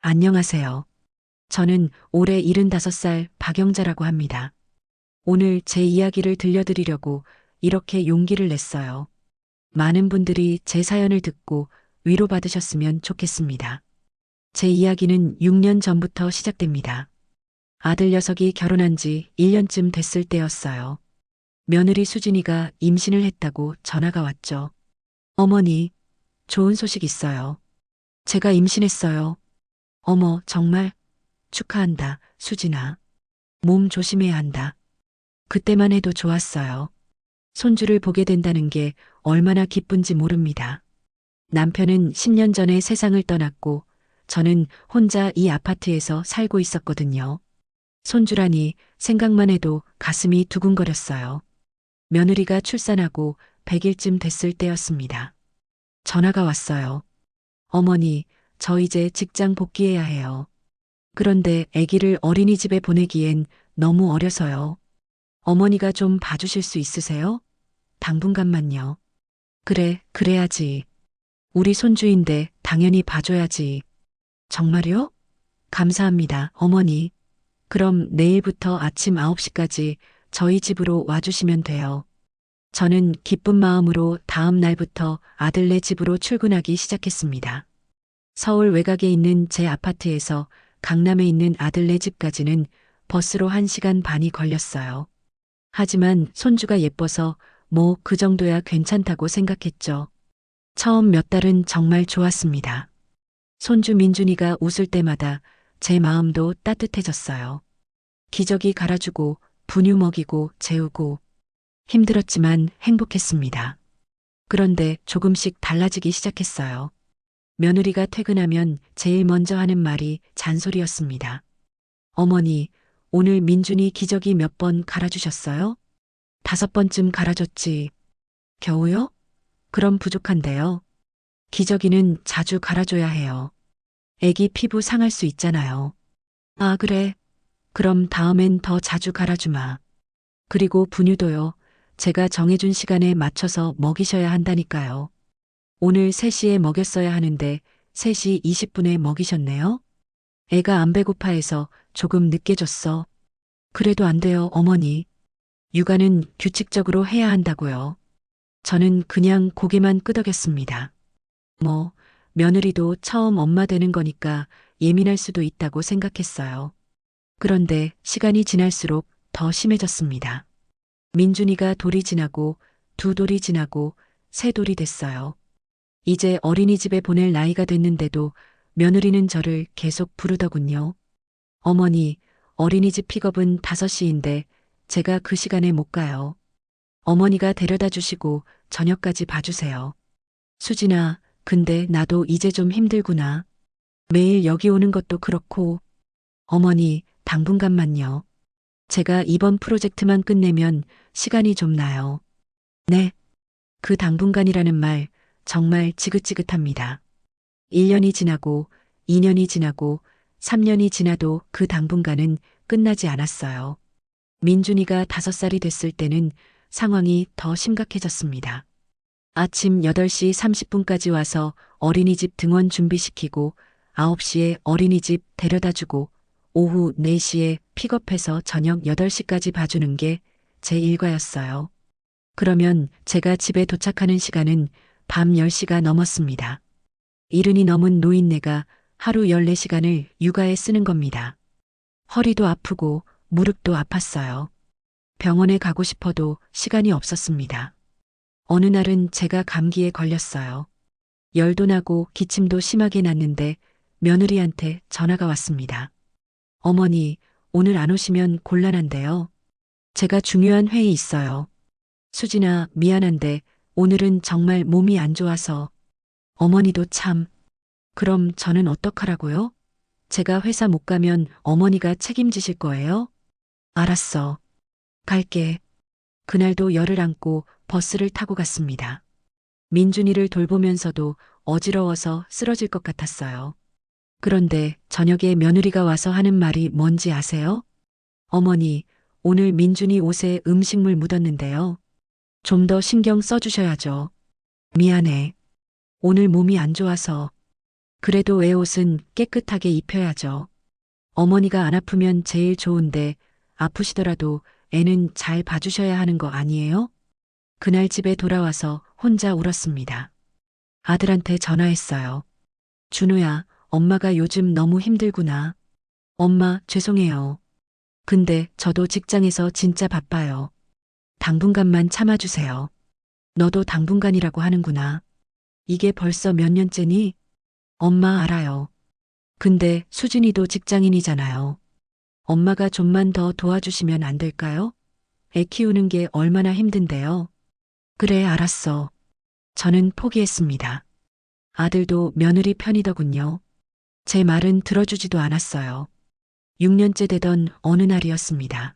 안녕하세요. 저는 올해 75살 박영자라고 합니다. 오늘 제 이야기를 들려드리려고 이렇게 용기를 냈어요. 많은 분들이 제 사연을 듣고 위로받으셨으면 좋겠습니다. 제 이야기는 6년 전부터 시작됩니다. 아들 녀석이 결혼한 지 1년쯤 됐을 때였어요. 며느리 수진이가 임신을 했다고 전화가 왔죠. 어머니, 좋은 소식 있어요. 제가 임신했어요. 어머, 정말? 축하한다, 수진아. 몸 조심해야 한다. 그때만 해도 좋았어요. 손주를 보게 된다는 게 얼마나 기쁜지 모릅니다. 남편은 10년 전에 세상을 떠났고 저는 혼자 이 아파트에서 살고 있었거든요. 손주라니 생각만 해도 가슴이 두근거렸어요. 며느리가 출산하고 100일쯤 됐을 때였습니다. 전화가 왔어요. 어머니, 저 이제 직장 복귀해야 해요. 그런데 아기를 어린이집에 보내기엔 너무 어려서요. 어머니가 좀 봐주실 수 있으세요? 당분간만요. 그래, 그래야지. 우리 손주인데 당연히 봐줘야지. 정말요? 감사합니다, 어머니. 그럼 내일부터 아침 9시까지 저희 집으로 와주시면 돼요. 저는 기쁜 마음으로 다음 날부터 아들네 집으로 출근하기 시작했습니다. 서울 외곽에 있는 제 아파트에서 강남에 있는 아들네 집까지는 버스로 1시간 반이 걸렸어요. 하지만 손주가 예뻐서 뭐 그 정도야 괜찮다고 생각했죠. 처음 몇 달은 정말 좋았습니다. 손주 민준이가 웃을 때마다 제 마음도 따뜻해졌어요. 기저귀 갈아주고 분유 먹이고 재우고 힘들었지만 행복했습니다. 그런데 조금씩 달라지기 시작했어요. 며느리가 퇴근하면 제일 먼저 하는 말이 잔소리였습니다. 어머니, 오늘 민준이 기저귀 몇 번 갈아주셨어요? 5번쯤 갈아줬지. 겨우요? 그럼 부족한데요. 기저귀는 자주 갈아줘야 해요. 애기 피부 상할 수 있잖아요. 아, 그래. 그럼 다음엔 더 자주 갈아주마. 그리고 분유도요. 제가 정해준 시간에 맞춰서 먹이셔야 한다니까요. 오늘 3시에 먹였어야 하는데 3시 20분에 먹이셨네요. 애가 안 배고파해서 조금 늦게 줬어. 그래도 안 돼요, 어머니. 육아는 규칙적으로 해야 한다고요. 저는 그냥 고개만 끄덕였습니다. 뭐, 며느리도 처음 엄마 되는 거니까 예민할 수도 있다고 생각했어요. 그런데 시간이 지날수록 더 심해졌습니다. 민준이가 돌이 지나고 2돌이 지나고 3돌이 됐어요. 이제 어린이집에 보낼 나이가 됐는데도 며느리는 저를 계속 부르더군요. 어머니, 어린이집 픽업은 5시인데 제가 그 시간에 못 가요. 어머니가 데려다 주시고 저녁까지 봐주세요. 수진아, 근데 나도 이제 좀 힘들구나. 매일 여기 오는 것도 그렇고. 어머니, 당분간만요. 제가 이번 프로젝트만 끝내면 시간이 좀 나요. 네. 그 당분간이라는 말 정말 지긋지긋합니다. 1년이 지나고 2년이 지나고 3년이 지나도 그 당분간은 끝나지 않았어요. 민준이가 5살이 됐을 때는 상황이 더 심각해졌습니다. 아침 8시 30분까지 와서 어린이집 등원 준비시키고 9시에 어린이집 데려다주고 오후 4시에 픽업해서 저녁 8시까지 봐주는 게 제 일과였어요. 그러면 제가 집에 도착하는 시간은 밤 10시가 넘었습니다. 이른이 넘은 노인네가 하루 14시간을 육아에 쓰는 겁니다. 허리도 아프고 무릎도 아팠어요. 병원에 가고 싶어도 시간이 없었습니다. 어느 날은 제가 감기에 걸렸어요. 열도 나고 기침도 심하게 났는데 며느리한테 전화가 왔습니다. 어머니, 오늘 안 오시면 곤란한데요. 제가 중요한 회의 있어요. 수진아, 미안한데 오늘은 정말 몸이 안 좋아서. 어머니도 참. 그럼 저는 어떡하라고요? 제가 회사 못 가면 어머니가 책임지실 거예요? 알았어. 갈게. 그날도 열을 안고 버스를 타고 갔습니다. 민준이를 돌보면서도 어지러워서 쓰러질 것 같았어요. 그런데 저녁에 며느리가 와서 하는 말이 뭔지 아세요? 어머니, 오늘 민준이 옷에 음식물 묻었는데요. 좀 더 신경 써주셔야죠. 미안해. 오늘 몸이 안 좋아서. 그래도 애 옷은 깨끗하게 입혀야죠. 어머니가 안 아프면 제일 좋은데 아프시더라도 애는 잘 봐주셔야 하는 거 아니에요? 그날 집에 돌아와서 혼자 울었습니다. 아들한테 전화했어요. 준우야, 엄마가 요즘 너무 힘들구나. 엄마, 죄송해요. 근데 저도 직장에서 진짜 바빠요. 당분간만 참아주세요. 너도 당분간이라고 하는구나. 이게 벌써 몇 년째니? 엄마 알아요. 근데 수진이도 직장인이잖아요. 엄마가 좀만 더 도와주시면 안 될까요? 애 키우는 게 얼마나 힘든데요. 그래, 알았어. 저는 포기했습니다. 아들도 며느리 편이더군요. 제 말은 들어주지도 않았어요. 6년째 되던 어느 날이었습니다.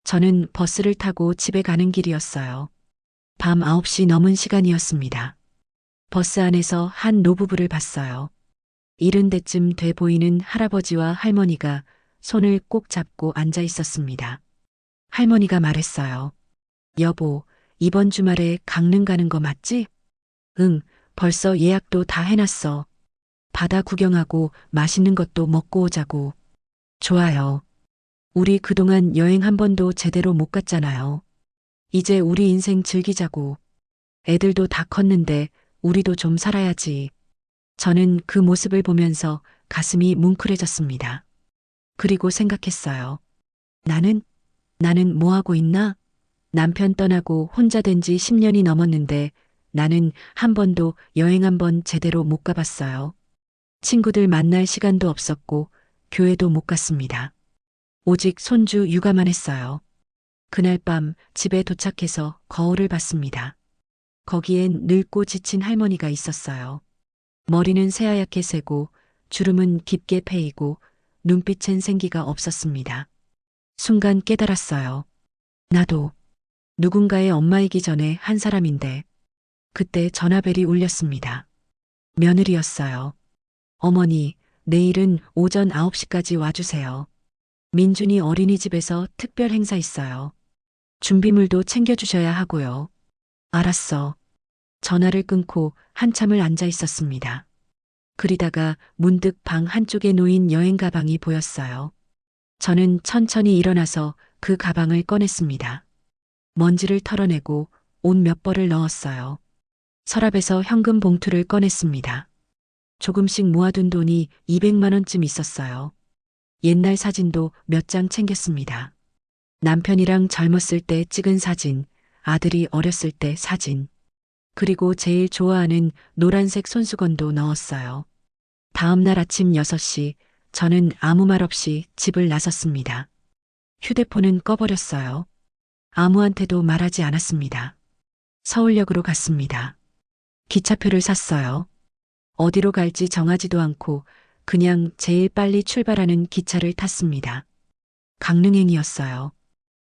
저는 버스를 타고 집에 가는 길이었어요. 밤 9시 넘은 시간이었습니다. 버스 안에서 한 노부부를 봤어요. 이른 데쯤 돼 보이는 할아버지와 할머니가 손을 꼭 잡고 앉아 있었습니다. 할머니가 말했어요. 여보, 이번 주말에 강릉 가는 거 맞지? 응, 벌써 예약도 다 해놨어. 바다 구경하고 맛있는 것도 먹고 오자고. 좋아요. 우리 그동안 여행 한 번도 제대로 못 갔잖아요. 이제 우리 인생 즐기자고. 애들도 다 컸는데 우리도 좀 살아야지. 저는 그 모습을 보면서 가슴이 뭉클해졌습니다. 그리고 생각했어요. 나는 뭐 하고 있나? 남편 떠나고 혼자 된 지 10년이 넘었는데 나는 한 번도 여행 한 번 제대로 못 가봤어요. 친구들 만날 시간도 없었고 교회도 못 갔습니다. 오직 손주 육아만 했어요. 그날 밤 집에 도착해서 거울을 봤습니다. 거기엔 늙고 지친 할머니가 있었어요. 머리는 새하얗게 새고 주름은 깊게 패이고 눈빛엔 생기가 없었습니다. 순간 깨달았어요. 나도 누군가의 엄마이기 전에 한 사람인데 그때 전화벨이 울렸습니다. 며느리였어요. 어머니, 내일은 오전 9시까지 와주세요. 민준이 어린이집에서 특별 행사 있어요. 준비물도 챙겨주셔야 하고요. 알았어. 전화를 끊고 한참을 앉아 있었습니다. 그리다가 문득 방 한쪽에 놓인 여행 가방이 보였어요. 저는 천천히 일어나서 그 가방을 꺼냈습니다. 먼지를 털어내고 옷 몇 벌을 넣었어요. 서랍에서 현금 봉투를 꺼냈습니다. 조금씩 모아둔 돈이 200만 원쯤 있었어요. 옛날 사진도 몇 장 챙겼습니다. 남편이랑 젊었을 때 찍은 사진, 아들이 어렸을 때 사진, 그리고 제일 좋아하는 노란색 손수건도 넣었어요. 다음 날 아침 6시, 저는 아무 말 없이 집을 나섰습니다. 휴대폰은 꺼버렸어요. 아무한테도 말하지 않았습니다. 서울역으로 갔습니다. 기차표를 샀어요. 어디로 갈지 정하지도 않고 그냥 제일 빨리 출발하는 기차를 탔습니다. 강릉행이었어요.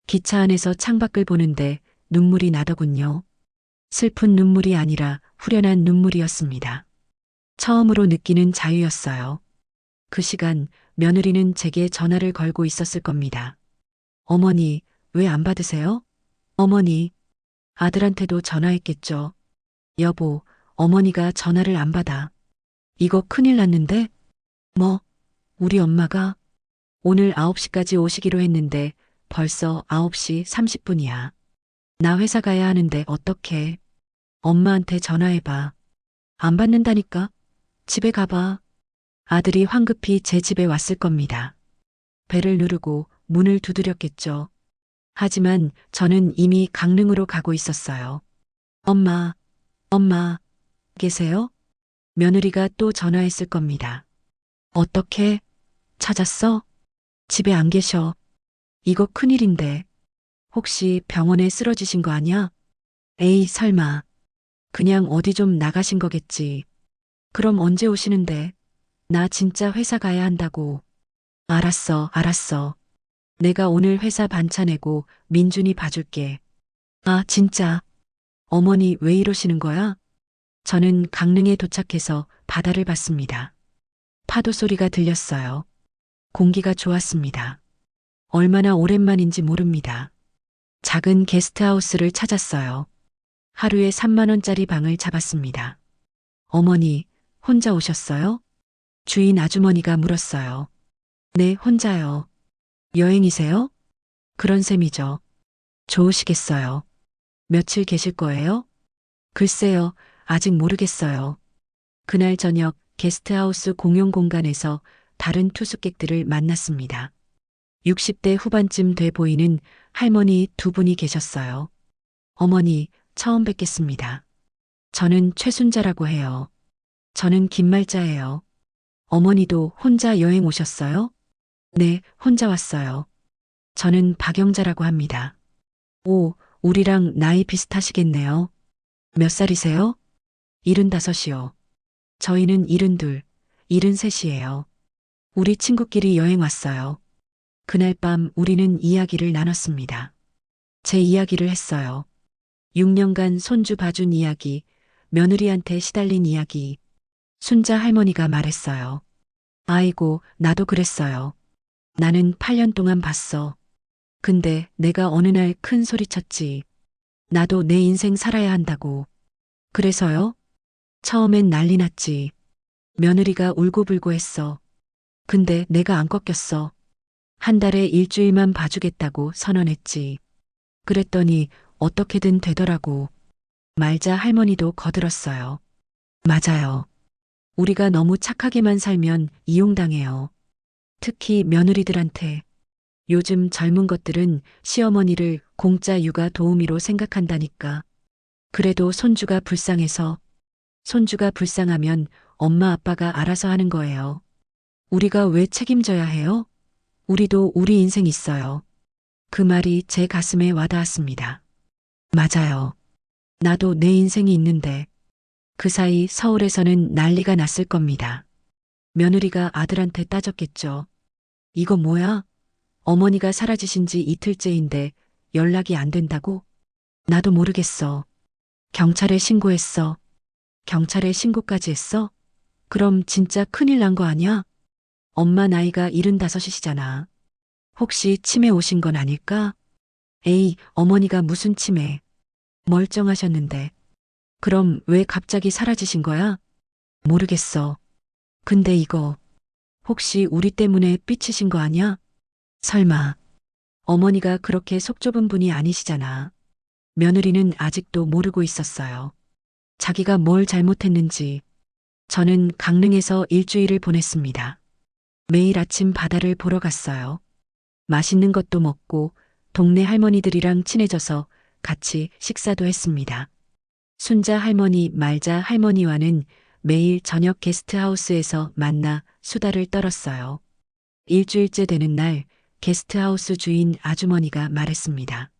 기차 안에서 창밖을 보는데 눈물이 나더군요. 슬픈 눈물이 아니라 후련한 눈물이었습니다. 처음으로 느끼는 자유였어요. 그 시간 며느리는 제게 전화를 걸고 있었을 겁니다. 어머니, 왜 안 받으세요? 어머니, 아들한테도 전화했겠죠. 여보, 어머니가 전화를 안 받아. 이거 큰일 났는데? 뭐, 우리 엄마가 오늘 9시까지 오시기로 했는데 벌써 9시 30분이야. 나 회사 가야 하는데 어떡해. 엄마한테 전화해봐. 안 받는다니까? 집에 가봐. 아들이 황급히 제 집에 왔을 겁니다. 벨을 누르고 문을 두드렸겠죠. 하지만 저는 이미 강릉으로 가고 있었어요. 엄마, 엄마, 계세요? 며느리가 또 전화했을 겁니다. 어떻게? 찾았어? 집에 안 계셔. 이거 큰일인데. 혹시 병원에 쓰러지신 거 아니야? 에이, 설마. 그냥 어디 좀 나가신 거겠지. 그럼 언제 오시는데? 나 진짜 회사 가야 한다고. 알았어, 알았어. 내가 오늘 회사 반차 내고 민준이 봐줄게. 아, 진짜. 어머니 왜 이러시는 거야? 저는 강릉에 도착해서 바다를 봤습니다. 파도 소리가 들렸어요. 공기가 좋았습니다. 얼마나 오랜만인지 모릅니다. 작은 게스트하우스를 찾았어요. 하루에 3만 원짜리 방을 잡았습니다. 어머니, 혼자 오셨어요? 주인 아주머니가 물었어요. 네, 혼자요. 여행이세요? 그런 셈이죠. 좋으시겠어요. 며칠 계실 거예요? 글쎄요, 아직 모르겠어요. 그날 저녁 게스트하우스 공용 공간에서 다른 투숙객들을 만났습니다. 60대 후반쯤 돼 보이는 할머니 두 분이 계셨어요. 어머니, 처음 뵙겠습니다. 저는 최순자라고 해요. 저는 김말자예요. 어머니도 혼자 여행 오셨어요? 네, 혼자 왔어요. 저는 박영자라고 합니다. 오, 우리랑 나이 비슷하시겠네요. 몇 살이세요? 75이요. 저희는 72, 73이에요. 우리 친구끼리 여행 왔어요. 그날 밤 우리는 이야기를 나눴습니다. 제 이야기를 했어요. 6년간 손주 봐준 이야기, 며느리한테 시달린 이야기. 순자 할머니가 말했어요. 아이고, 나도 그랬어요. 나는 8년 동안 봤어. 근데 내가 어느 날 큰 소리 쳤지. 나도 내 인생 살아야 한다고. 그래서요? 처음엔 난리 났지. 며느리가 울고불고 했어. 근데 내가 안 꺾였어. 한 달에 일주일만 봐주겠다고 선언했지. 그랬더니 어떻게든 되더라고. 말자 할머니도 거들었어요. 맞아요. 우리가 너무 착하게만 살면 이용당해요. 특히 며느리들한테. 요즘 젊은 것들은 시어머니를 공짜 육아 도우미로 생각한다니까. 그래도 손주가 불쌍해서, 손주가 불쌍하면 엄마 아빠가 알아서 하는 거예요. 우리가 왜 책임져야 해요? 우리도 우리 인생 있어요. 그 말이 제 가슴에 와닿았습니다. 맞아요. 나도 내 인생이 있는데 그 사이 서울에서는 난리가 났을 겁니다. 며느리가 아들한테 따졌겠죠. 이거 뭐야? 어머니가 사라지신 지 이틀째인데 연락이 안 된다고? 나도 모르겠어. 경찰에 신고했어. 경찰에 신고까지 했어? 그럼 진짜 큰일 난 거 아니야? 엄마 나이가 75이시잖아. 혹시 치매 오신 건 아닐까? 에이, 어머니가 무슨 치매. 멀쩡하셨는데. 그럼 왜 갑자기 사라지신 거야? 모르겠어. 근데 이거, 혹시 우리 때문에 삐치신 거 아니야? 설마, 어머니가 그렇게 속 좁은 분이 아니시잖아. 며느리는 아직도 모르고 있었어요. 자기가 뭘 잘못했는지. 저는 강릉에서 일주일을 보냈습니다. 매일 아침 바다를 보러 갔어요. 맛있는 것도 먹고 동네 할머니들이랑 친해져서 같이 식사도 했습니다. 순자 할머니, 말자 할머니와는 매일 저녁 게스트하우스에서 만나 수다를 떨었어요. 일주일째 되는 날 게스트하우스 주인 아주머니가 말했습니다.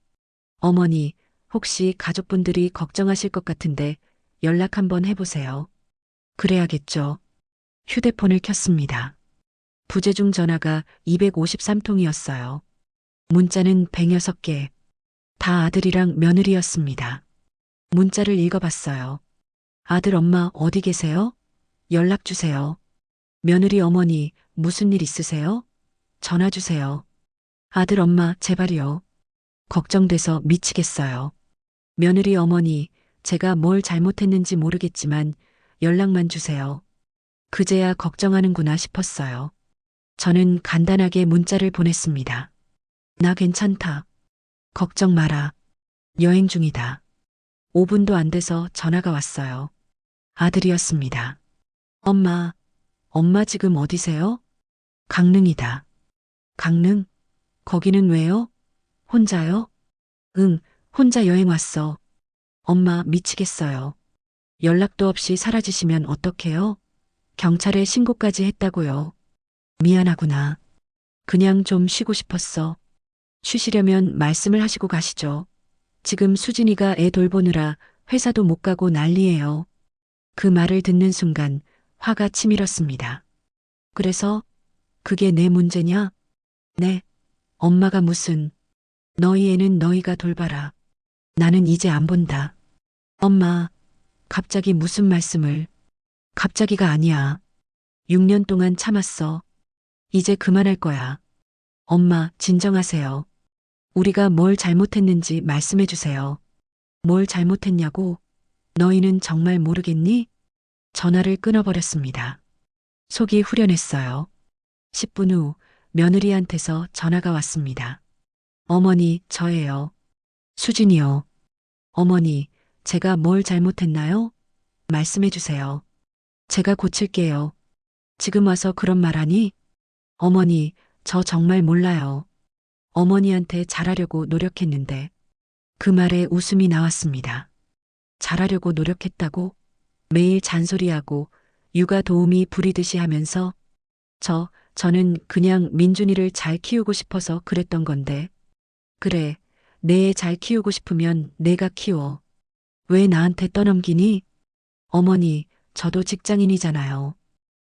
어머니, 혹시 가족분들이 걱정하실 것 같은데 연락 한번 해보세요. 그래야겠죠. 휴대폰을 켰습니다. 부재중 전화가 253통이었어요. 문자는 106개. 다 아들이랑 며느리였습니다. 문자를 읽어봤어요. 아들 엄마 어디 계세요? 연락 주세요. 며느리 어머니 무슨 일 있으세요? 전화 주세요. 아들 엄마 제발요. 걱정돼서 미치겠어요. 며느리 어머니 제가 뭘 잘못했는지 모르겠지만 연락만 주세요. 그제야 걱정하는구나 싶었어요. 저는 간단하게 문자를 보냈습니다. 나 괜찮다. 걱정 마라. 여행 중이다. 5분도 안 돼서 전화가 왔어요. 아들이었습니다. 엄마, 엄마 지금 어디세요? 강릉이다. 강릉? 거기는 왜요? 혼자요? 응, 혼자 여행 왔어. 엄마 미치겠어요. 연락도 없이 사라지시면 어떡해요? 경찰에 신고까지 했다고요. 미안하구나. 그냥 좀 쉬고 싶었어. 쉬시려면 말씀을 하시고 가시죠. 지금 수진이가 애 돌보느라 회사도 못 가고 난리예요. 그 말을 듣는 순간 화가 치밀었습니다. 그래서 그게 내 문제냐? 네. 엄마가 무슨. 너희 애는 너희가 돌봐라. 나는 이제 안 본다. 엄마, 갑자기 무슨 말씀을. 갑자기가 아니야. 6년 동안 참았어. 이제 그만할 거야. 엄마, 진정하세요. 우리가 뭘 잘못했는지 말씀해 주세요. 뭘 잘못했냐고? 너희는 정말 모르겠니? 전화를 끊어버렸습니다. 속이 후련했어요. 10분 후 며느리한테서 전화가 왔습니다. 어머니, 저예요. 수진이요. 어머니, 제가 뭘 잘못했나요? 말씀해 주세요. 제가 고칠게요. 지금 와서 그런 말하니? 어머니, 저 정말 몰라요. 어머니한테 잘하려고 노력했는데 그 말에 웃음이 나왔습니다. 잘하려고 노력했다고? 매일 잔소리하고 육아 도우미 부리듯이 하면서 저는 그냥 민준이를 잘 키우고 싶어서 그랬던 건데. 그래, 내 애 잘 키우고 싶으면 내가 키워. 왜 나한테 떠넘기니? 어머니, 저도 직장인이잖아요.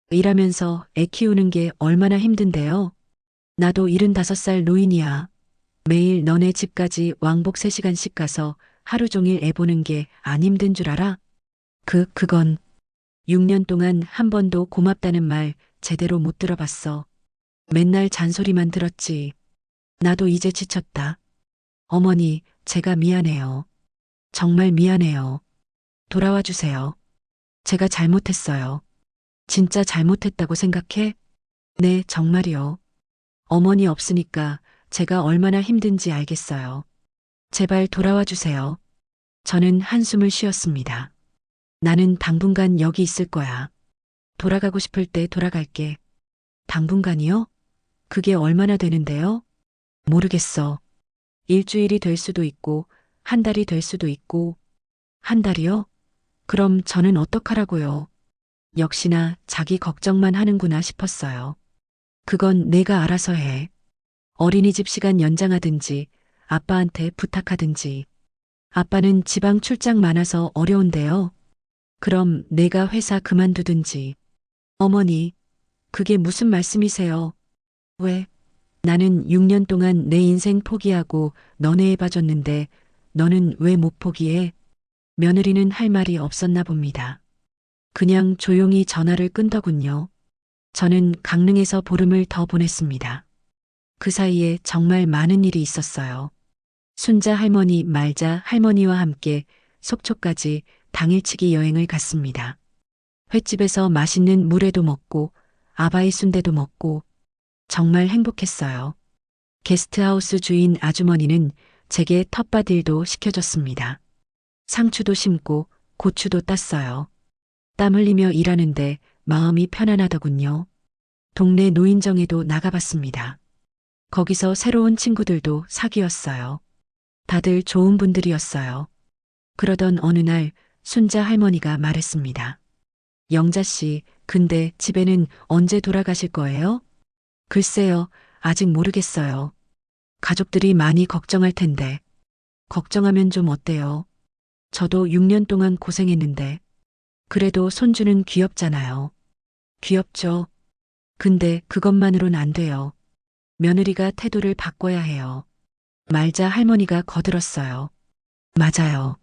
일하면서 애 키우는 게 얼마나 힘든데요? 나도 75살 노인이야. 매일 너네 집까지 왕복 3시간씩 가서 하루 종일 애 보는 게 안 힘든 줄 알아? 그건 6년 동안 한 번도 고맙다는 말 제대로 못 들어봤어. 맨날 잔소리만 들었지. 나도 이제 지쳤다. 어머니, 제가 미안해요. 정말 미안해요. 돌아와 주세요. 제가 잘못했어요. 진짜 잘못했다고 생각해? 네, 정말이요. 어머니 없으니까 제가 얼마나 힘든지 알겠어요. 제발 돌아와 주세요. 저는 한숨을 쉬었습니다. 나는 당분간 여기 있을 거야. 돌아가고 싶을 때 돌아갈게. 당분간이요? 그게 얼마나 되는데요? 모르겠어. 일주일이 될 수도 있고, 한 달이 될 수도 있고, 한 달이요? 그럼 저는 어떡하라고요? 역시나 자기 걱정만 하는구나 싶었어요. 그건 내가 알아서 해. 어린이집 시간 연장하든지, 아빠한테 부탁하든지. 아빠는 지방 출장 많아서 어려운데요. 그럼 내가 회사 그만두든지. 어머니, 그게 무슨 말씀이세요? 왜? 나는 6년 동안 내 인생 포기하고 너네 애 봐줬는데 너는 왜 못 포기해? 며느리는 할 말이 없었나 봅니다. 그냥 조용히 전화를 끈더군요. 저는 강릉에서 보름을 더 보냈습니다. 그 사이에 정말 많은 일이 있었어요. 순자 할머니, 말자 할머니와 함께 속초까지 당일치기 여행을 갔습니다. 횟집에서 맛있는 물회도 먹고 아바이 순대도 먹고 정말 행복했어요. 게스트하우스 주인 아주머니는 제게 텃밭일도 시켜줬습니다. 상추도 심고 고추도 땄어요. 땀 흘리며 일하는데 마음이 편안하더군요. 동네 노인정에도 나가봤습니다. 거기서 새로운 친구들도 사귀었어요. 다들 좋은 분들이었어요. 그러던 어느 날 순자 할머니가 말했습니다. 영자 씨, 근데 집에는 언제 돌아가실 거예요? 글쎄요, 아직 모르겠어요. 가족들이 많이 걱정할 텐데. 걱정하면 좀 어때요? 저도 6년 동안 고생했는데. 그래도 손주는 귀엽잖아요. 귀엽죠? 근데 그것만으론 안 돼요. 며느리가 태도를 바꿔야 해요. 말자 할머니가 거들었어요. 맞아요.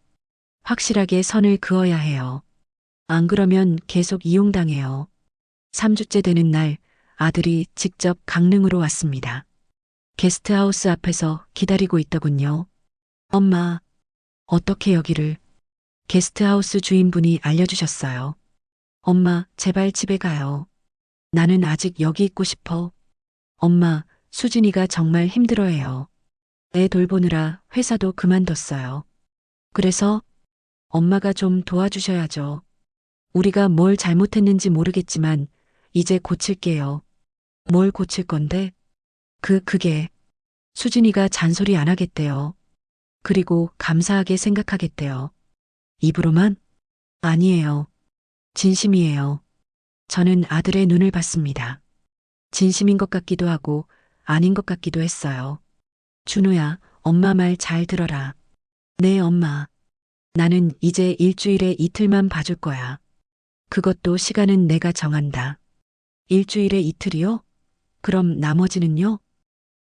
확실하게 선을 그어야 해요. 안 그러면 계속 이용당해요. 3주째 되는 날 아들이 직접 강릉으로 왔습니다. 게스트하우스 앞에서 기다리고 있더군요. 엄마, 어떻게 여기를? 게스트하우스 주인분이 알려주셨어요. 엄마, 제발 집에 가요. 나는 아직 여기 있고 싶어. 엄마, 수진이가 정말 힘들어해요. 애 돌보느라 회사도 그만뒀어요. 그래서 엄마가 좀 도와주셔야죠. 우리가 뭘 잘못했는지 모르겠지만 이제 고칠게요. 뭘 고칠 건데? 그게 수진이가 잔소리 안 하겠대요. 그리고 감사하게 생각하겠대요. 입으로만? 아니에요. 진심이에요. 저는 아들의 눈을 봤습니다. 진심인 것 같기도 하고 아닌 것 같기도 했어요. 준우야, 엄마 말 잘 들어라. 네, 엄마. 나는 이제 일주일에 이틀만 봐줄 거야. 그것도 시간은 내가 정한다. 일주일에 이틀이요? 그럼 나머지는요?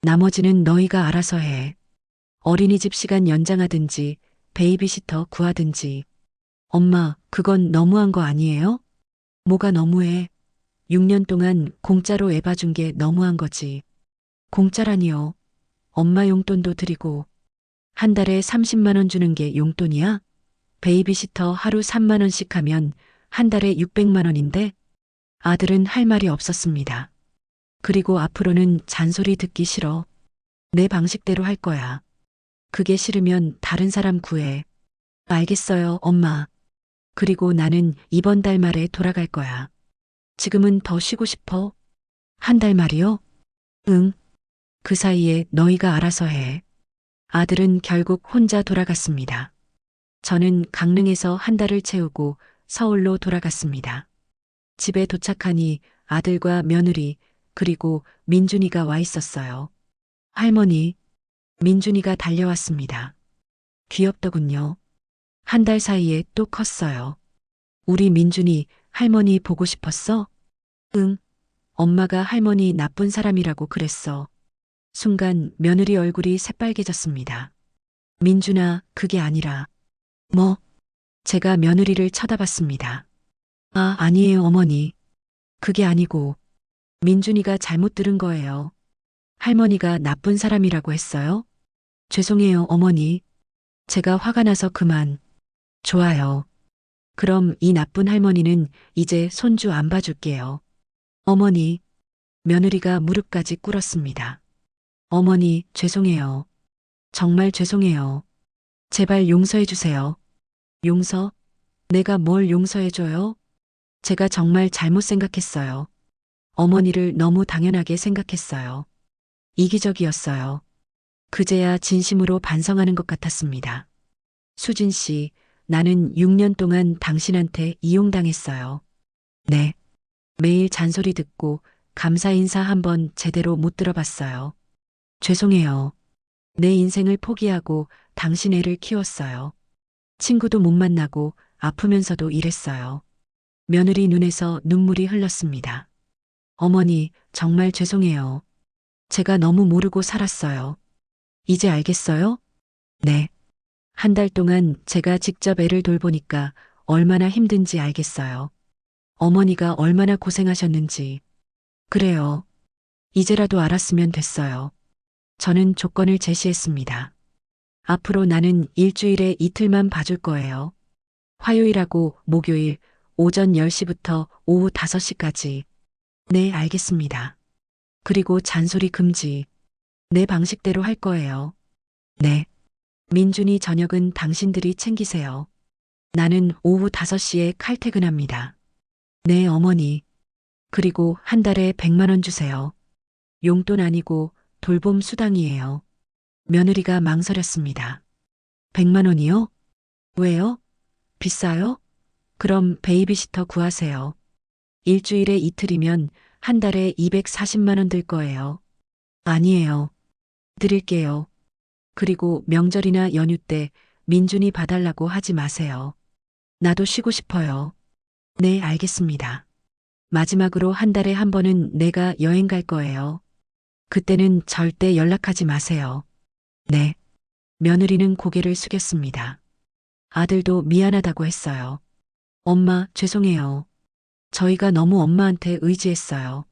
나머지는 너희가 알아서 해. 어린이집 시간 연장하든지 베이비시터 구하든지. 엄마, 그건 너무한 거 아니에요? 뭐가 너무해? 6년 동안 공짜로 애 봐준 게 너무한 거지. 공짜라니요. 엄마 용돈도 드리고 한 달에 30만 원 주는 게 용돈이야? 베이비시터 하루 3만 원씩 하면 한 달에 600만 원인데? 아들은 할 말이 없었습니다. 그리고 앞으로는 잔소리 듣기 싫어. 내 방식대로 할 거야. 그게 싫으면 다른 사람 구해. 알겠어요, 엄마. 그리고 나는 이번 달 말에 돌아갈 거야. 지금은 더 쉬고 싶어. 한 달 말이요? 응. 그 사이에 너희가 알아서 해. 아들은 결국 혼자 돌아갔습니다. 저는 강릉에서 한 달을 채우고 서울로 돌아갔습니다. 집에 도착하니 아들과 며느리, 그리고 민준이가 와 있었어요. 할머니, 민준이가 달려왔습니다. 귀엽더군요. 한 달 사이에 또 컸어요. 우리 민준이 할머니 보고 싶었어? 응. 엄마가 할머니 나쁜 사람이라고 그랬어. 순간 며느리 얼굴이 새빨개졌습니다. 민준아, 그게 아니라. 뭐? 제가 며느리를 쳐다봤습니다. 아, 아니에요, 어머니. 그게 아니고. 민준이가 잘못 들은 거예요. 할머니가 나쁜 사람이라고 했어요? 죄송해요, 어머니. 제가 화가 나서 그만. 좋아요. 그럼 이 나쁜 할머니는 이제 손주 안 봐줄게요. 어머니, 며느리가 무릎까지 꿇었습니다. 어머니, 죄송해요. 정말 죄송해요. 제발 용서해 주세요. 용서? 내가 뭘 용서해줘요? 제가 정말 잘못 생각했어요. 어머니를 너무 당연하게 생각했어요. 이기적이었어요. 그제야 진심으로 반성하는 것 같았습니다. 수진 씨, 나는 6년 동안 당신한테 이용당했어요. 네. 매일 잔소리 듣고 감사 인사 한번 제대로 못 들어봤어요. 죄송해요. 내 인생을 포기하고 당신 애를 키웠어요. 친구도 못 만나고 아프면서도 일했어요. 며느리 눈에서 눈물이 흘렀습니다. 어머니, 정말 죄송해요. 제가 너무 모르고 살았어요. 이제 알겠어요? 네. 한 달 동안 제가 직접 애를 돌보니까 얼마나 힘든지 알겠어요. 어머니가 얼마나 고생하셨는지. 그래요. 이제라도 알았으면 됐어요. 저는 조건을 제시했습니다. 앞으로 나는 일주일에 이틀만 봐줄 거예요. 화요일하고 목요일 오전 10시부터 오후 5시까지. 네, 알겠습니다. 그리고 잔소리 금지. 내 방식대로 할 거예요. 네. 민준이 저녁은 당신들이 챙기세요. 나는 오후 5시에 칼퇴근합니다. 네, 어머니. 그리고 한 달에 100만 원 주세요. 용돈 아니고 돌봄 수당이에요. 며느리가 망설였습니다. 100만 원이요? 왜요? 비싸요? 그럼 베이비시터 구하세요. 일주일에 이틀이면 한 달에 240만 원 들 거예요. 아니에요. 드릴게요. 그리고 명절이나 연휴 때 민준이 봐달라고 하지 마세요. 나도 쉬고 싶어요. 네, 알겠습니다. 마지막으로 한 달에 한 번은 내가 여행 갈 거예요. 그때는 절대 연락하지 마세요. 네. 며느리는 고개를 숙였습니다. 아들도 미안하다고 했어요. 엄마, 죄송해요. 저희가 너무 엄마한테 의지했어요.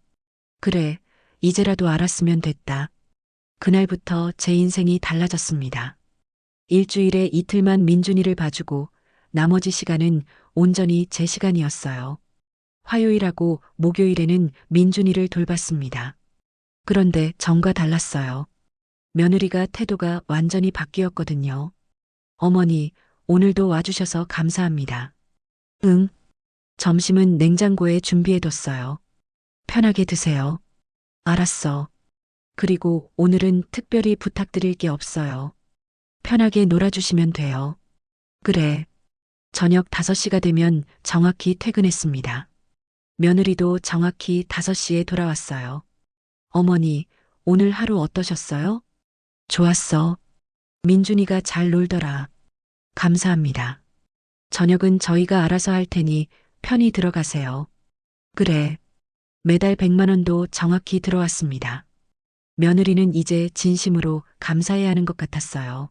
그래, 이제라도 알았으면 됐다. 그날부터 제 인생이 달라졌습니다. 일주일에 이틀만 민준이를 봐주고 나머지 시간은 온전히 제 시간이었어요. 화요일하고 목요일에는 민준이를 돌봤습니다. 그런데 전과 달랐어요. 며느리가 태도가 완전히 바뀌었거든요. 어머니, 오늘도 와주셔서 감사합니다. 응. 점심은 냉장고에 준비해뒀어요. 편하게 드세요. 알았어. 그리고 오늘은 특별히 부탁드릴 게 없어요. 편하게 놀아주시면 돼요. 그래. 저녁 5시가 되면 정확히 퇴근했습니다. 며느리도 정확히 5시에 돌아왔어요. 어머니, 오늘 하루 어떠셨어요? 좋았어. 민준이가 잘 놀더라. 감사합니다. 저녁은 저희가 알아서 할 테니 편히 들어가세요. 그래. 매달 100만 원도 정확히 들어왔습니다. 며느리는 이제 진심으로 감사해야 하는 것 같았어요.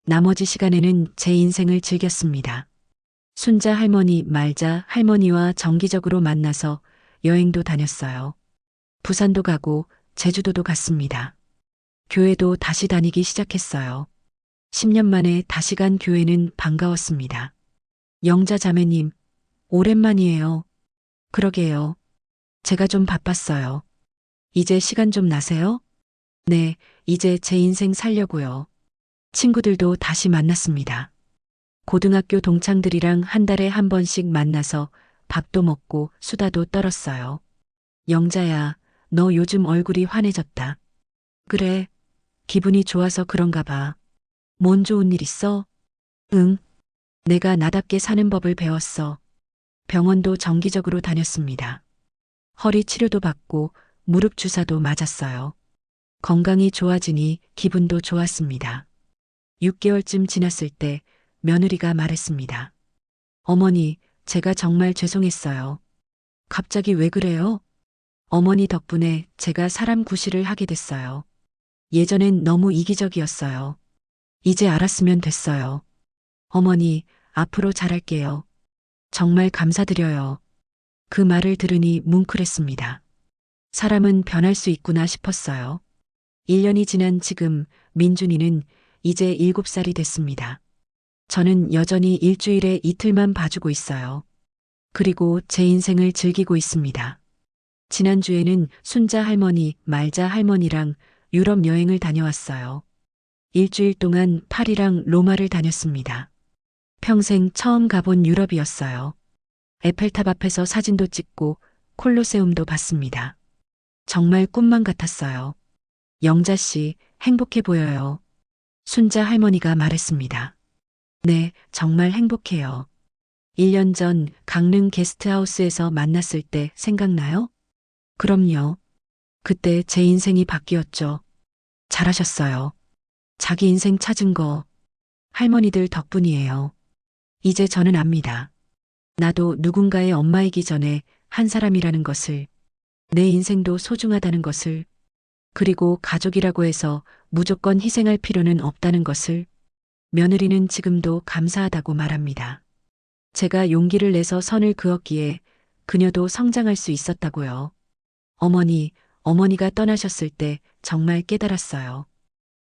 나머지 시간에는 제 인생을 즐겼습니다. 순자 할머니 말자 할머니와 정기적으로 만나서 여행도 다녔어요. 부산도 가고 제주도도 갔습니다. 교회도 다시 다니기 시작했어요. 10년 만에 다시 간 교회는 반가웠습니다. 영자 자매님, 오랜만이에요. 그러게요. 제가 좀 바빴어요. 이제 시간 좀 나세요? 네, 이제 제 인생 살려고요. 친구들도 다시 만났습니다. 고등학교 동창들이랑 한 달에 한 번씩 만나서 밥도 먹고 수다도 떨었어요. 영자야, 너 요즘 얼굴이 환해졌다. 그래, 기분이 좋아서 그런가 봐. 뭔 좋은 일 있어? 응, 내가 나답게 사는 법을 배웠어. 병원도 정기적으로 다녔습니다. 허리 치료도 받고 무릎 주사도 맞았어요. 건강이 좋아지니 기분도 좋았습니다. 6개월쯤 지났을 때 며느리가 말했습니다. 어머니, 제가 정말 죄송했어요. 갑자기 왜 그래요? 어머니 덕분에 제가 사람 구실을 하게 됐어요. 예전엔 너무 이기적이었어요. 이제 알았으면 됐어요. 어머니, 앞으로 잘할게요. 정말 감사드려요. 그 말을 들으니 뭉클했습니다. 사람은 변할 수 있구나 싶었어요. 1년이 지난 지금 민준이는 이제 7살이 됐습니다. 저는 여전히 일주일에 이틀만 봐주고 있어요. 그리고 제 인생을 즐기고 있습니다. 지난주에는 순자 할머니, 말자 할머니랑 유럽 여행을 다녀왔어요. 일주일 동안 파리랑 로마를 다녔습니다. 평생 처음 가본 유럽이었어요. 에펠탑 앞에서 사진도 찍고 콜로세움도 봤습니다. 정말 꿈만 같았어요. 영자 씨, 행복해 보여요. 순자 할머니가 말했습니다. 네, 정말 행복해요. 1년 전 강릉 게스트하우스에서 만났을 때 생각나요? 그럼요. 그때 제 인생이 바뀌었죠. 잘하셨어요. 자기 인생 찾은 거 할머니들 덕분이에요. 이제 저는 압니다. 나도 누군가의 엄마이기 전에 한 사람이라는 것을, 내 인생도 소중하다는 것을, 그리고 가족이라고 해서 무조건 희생할 필요는 없다는 것을 며느리는 지금도 감사하다고 말합니다. 제가 용기를 내서 선을 그었기에 그녀도 성장할 수 있었다고요. 어머니가 떠나셨을 때 정말 깨달았어요.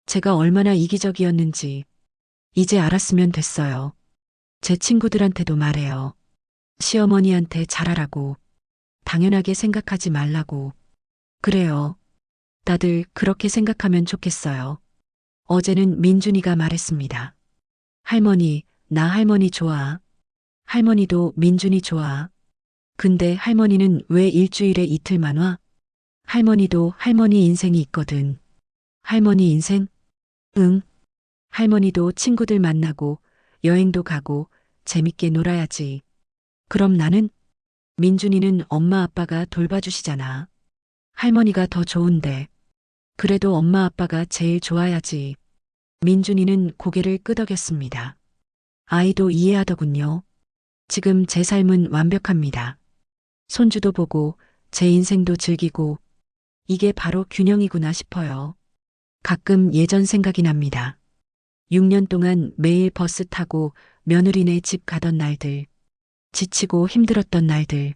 제가 얼마나 이기적이었는지 이제 알았으면 됐어요. 제 친구들한테도 말해요. 시어머니한테 잘하라고. 당연하게 생각하지 말라고. 그래요. 다들 그렇게 생각하면 좋겠어요. 어제는 민준이가 말했습니다. 할머니, 나 할머니 좋아. 할머니도 민준이 좋아. 근데 할머니는 왜 일주일에 이틀만 와? 할머니도 할머니 인생이 있거든. 할머니 인생? 응. 할머니도 친구들 만나고 여행도 가고 재밌게 놀아야지. 그럼 나는? 민준이는 엄마 아빠가 돌봐주시잖아. 할머니가 더 좋은데. 그래도 엄마 아빠가 제일 좋아야지. 민준이는 고개를 끄덕였습니다. 아이도 이해하더군요. 지금 제 삶은 완벽합니다. 손주도 보고 제 인생도 즐기고 이게 바로 균형이구나 싶어요. 가끔 예전 생각이 납니다. 6년 동안 매일 버스 타고 며느리네 집 가던 날들. 지치고 힘들었던 날들.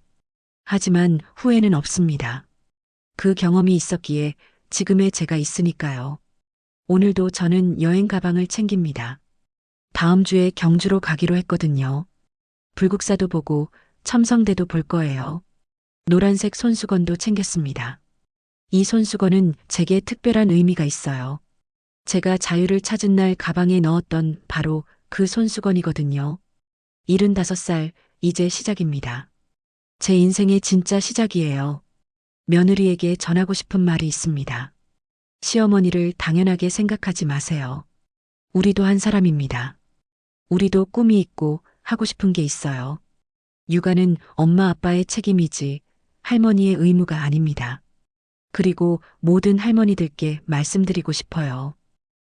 하지만 후회는 없습니다. 그 경험이 있었기에 지금의 제가 있으니까요. 오늘도 저는 여행 가방을 챙깁니다. 다음 주에 경주로 가기로 했거든요. 불국사도 보고 첨성대도 볼 거예요. 노란색 손수건도 챙겼습니다. 이 손수건은 제게 특별한 의미가 있어요. 제가 자유를 찾은 날 가방에 넣었던 바로 그 손수건이거든요. 75살, 이제 시작입니다. 제 인생의 진짜 시작이에요. 며느리에게 전하고 싶은 말이 있습니다. 시어머니를 당연하게 생각하지 마세요. 우리도 한 사람입니다. 우리도 꿈이 있고 하고 싶은 게 있어요. 육아는 엄마 아빠의 책임이지 할머니의 의무가 아닙니다. 그리고 모든 할머니들께 말씀드리고 싶어요.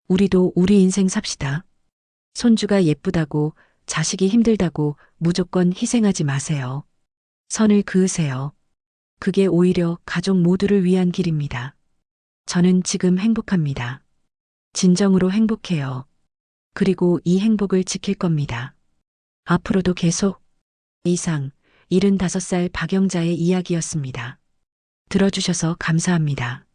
우리도 우리 인생 삽시다. 손주가 예쁘다고 자식이 힘들다고 무조건 희생하지 마세요. 선을 그으세요. 그게 오히려 가족 모두를 위한 길입니다. 저는 지금 행복합니다. 진정으로 행복해요. 그리고 이 행복을 지킬 겁니다. 앞으로도 계속. 이상 75살 박영자의 이야기였습니다. 들어주셔서 감사합니다.